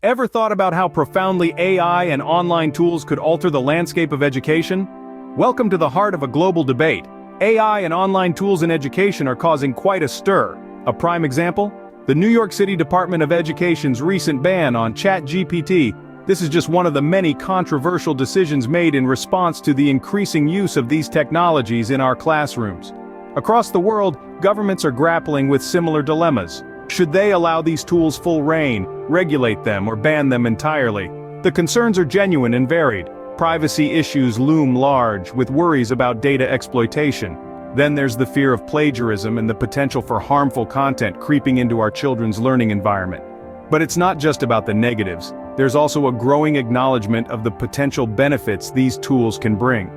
Ever thought about how profoundly AI and online tools could alter the landscape of education? Welcome to the heart of a global debate. AI and online tools in education are causing quite a stir. A prime example? The New York City Department of Education's recent ban on ChatGPT. This is just one of the many controversial decisions made in response to the increasing use of these technologies in our classrooms. Across the world, governments are grappling with similar dilemmas. Should they allow these tools full reign, regulate them, or ban them entirely? The concerns are genuine and varied. Privacy issues loom large, with worries about data exploitation. Then there's the fear of plagiarism and the potential for harmful content creeping into our children's learning environment. But it's not just about the negatives. There's also a growing acknowledgement of the potential benefits these tools can bring.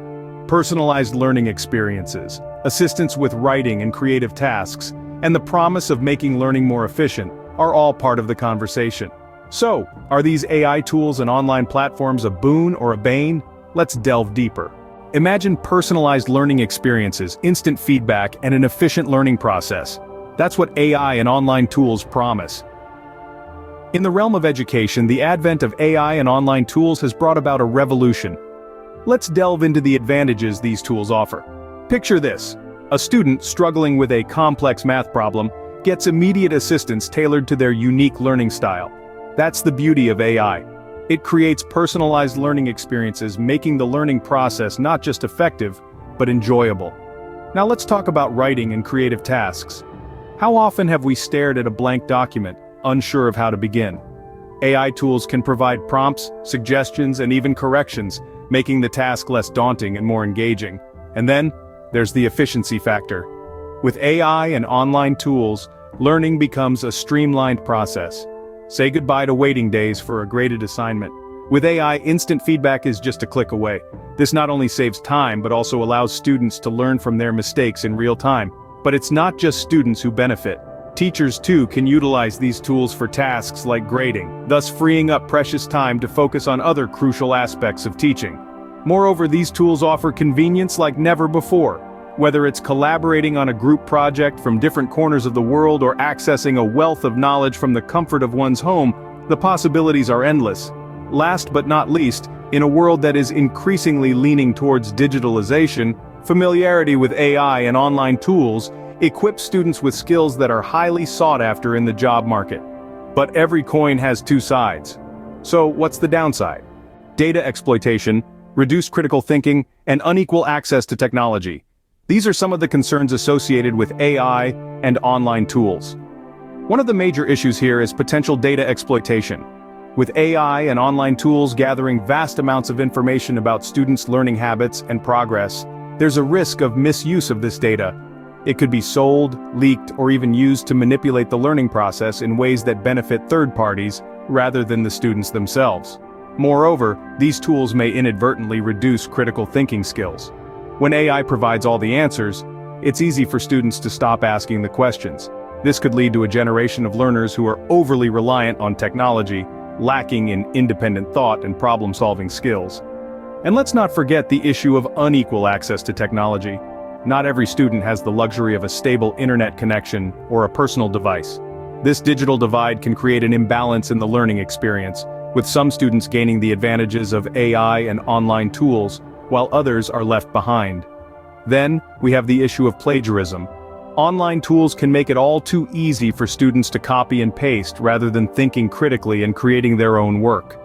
Personalized learning experiences, assistance with writing and creative tasks, and the promise of making learning more efficient are all part of the conversation. So, are these AI tools and online platforms a boon or a bane? Let's delve deeper. Imagine personalized learning experiences, instant feedback, and an efficient learning process. That's what AI and online tools promise. In the realm of education, the advent of AI and online tools has brought about a revolution. Let's delve into the advantages these tools offer. Picture this. A student struggling with a complex math problem gets immediate assistance tailored to their unique learning style. That's the beauty of AI. It creates personalized learning experiences, making the learning process not just effective, but enjoyable. Now let's talk about writing and creative tasks. How often have we stared at a blank document, unsure of how to begin? AI tools can provide prompts, suggestions, and even corrections, making the task less daunting and more engaging. And then, there's the efficiency factor. With AI and online tools, learning becomes a streamlined process. Say goodbye to waiting days for a graded assignment. With AI, instant feedback is just a click away. This not only saves time but also allows students to learn from their mistakes in real time. But it's not just students who benefit. Teachers too can utilize these tools for tasks like grading, thus freeing up precious time to focus on other crucial aspects of teaching. Moreover, these tools offer convenience like never before. Whether it's collaborating on a group project from different corners of the world or accessing a wealth of knowledge from the comfort of one's home, the possibilities are endless. Last but not least, in a world that is increasingly leaning towards digitalization, familiarity with AI and online tools equips students with skills that are highly sought after in the job market. But every coin has two sides. So what's the downside? Data exploitation, reduced critical thinking, and unequal access to technology. These are some of the concerns associated with AI and online tools. One of the major issues here is potential data exploitation. With AI and online tools gathering vast amounts of information about students' learning habits and progress, there's a risk of misuse of this data. It could be sold, leaked, or even used to manipulate the learning process in ways that benefit third parties rather than the students themselves. Moreover, these tools may inadvertently reduce critical thinking skills. When AI provides all the answers, it's easy for students to stop asking the questions. This could lead to a generation of learners who are overly reliant on technology, lacking in independent thought and problem-solving skills. And let's not forget the issue of unequal access to technology. Not every student has the luxury of a stable internet connection or a personal device. This digital divide can create an imbalance in the learning experience, with some students gaining the advantages of AI and online tools, while others are left behind. Then, we have the issue of plagiarism. Online tools can make it all too easy for students to copy and paste rather than thinking critically and creating their own work.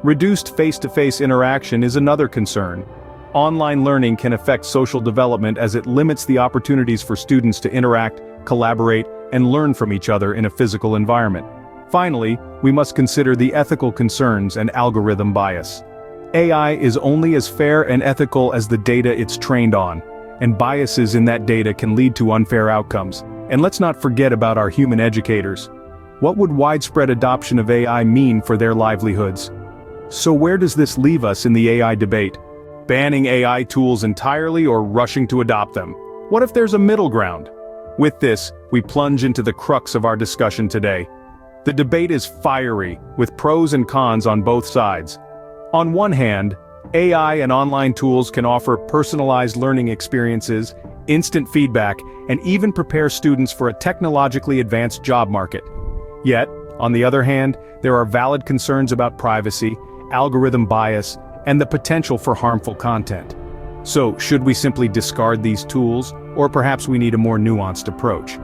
Reduced face-to-face interaction is another concern. Online learning can affect social development as it limits the opportunities for students to interact, collaborate, and learn from each other in a physical environment. Finally, we must consider the ethical concerns and algorithm bias. AI is only as fair and ethical as the data it's trained on, and biases in that data can lead to unfair outcomes. And let's not forget about our human educators. What would widespread adoption of AI mean for their livelihoods? So where does this leave us in the AI debate? Banning AI tools entirely or rushing to adopt them? What if there's a middle ground? With this, we plunge into the crux of our discussion today. The debate is fiery, with pros and cons on both sides. On one hand, AI and online tools can offer personalized learning experiences, instant feedback, and even prepare students for a technologically advanced job market. Yet, On the other hand, there are valid concerns about privacy, algorithm bias, and the potential for harmful content. So, should we simply discard these tools, or perhaps we need a more nuanced approach?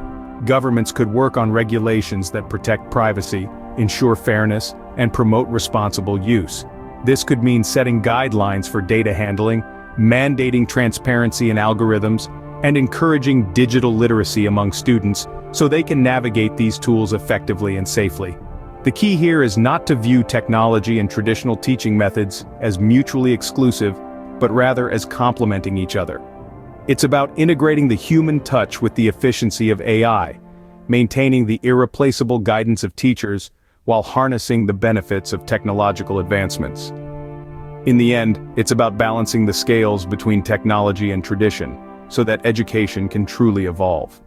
Governments could work on regulations that protect privacy, ensure fairness, and promote responsible use. This could mean setting guidelines for data handling, mandating transparency in algorithms, and encouraging digital literacy among students so they can navigate these tools effectively and safely. The key here is not to view technology and traditional teaching methods as mutually exclusive, but rather as complementing each other. It's about integrating the human touch with the efficiency of AI, maintaining the irreplaceable guidance of teachers while harnessing the benefits of technological advancements. In the end, it's about balancing the scales between technology and tradition, so that education can truly evolve.